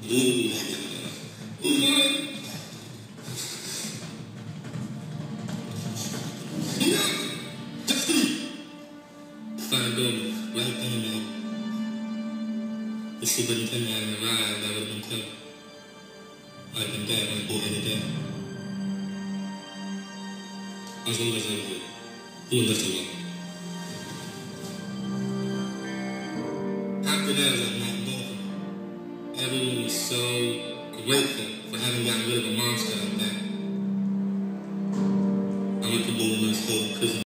Find right then the superintendent hadn't arrived, I would have been killed. I'd have been dead on board of the day. I was always over here. Who would lift him up? After that, I was like, not moving. Everyone was so grateful for having gotten rid of a monster like that. I went to Boulder's whole prison.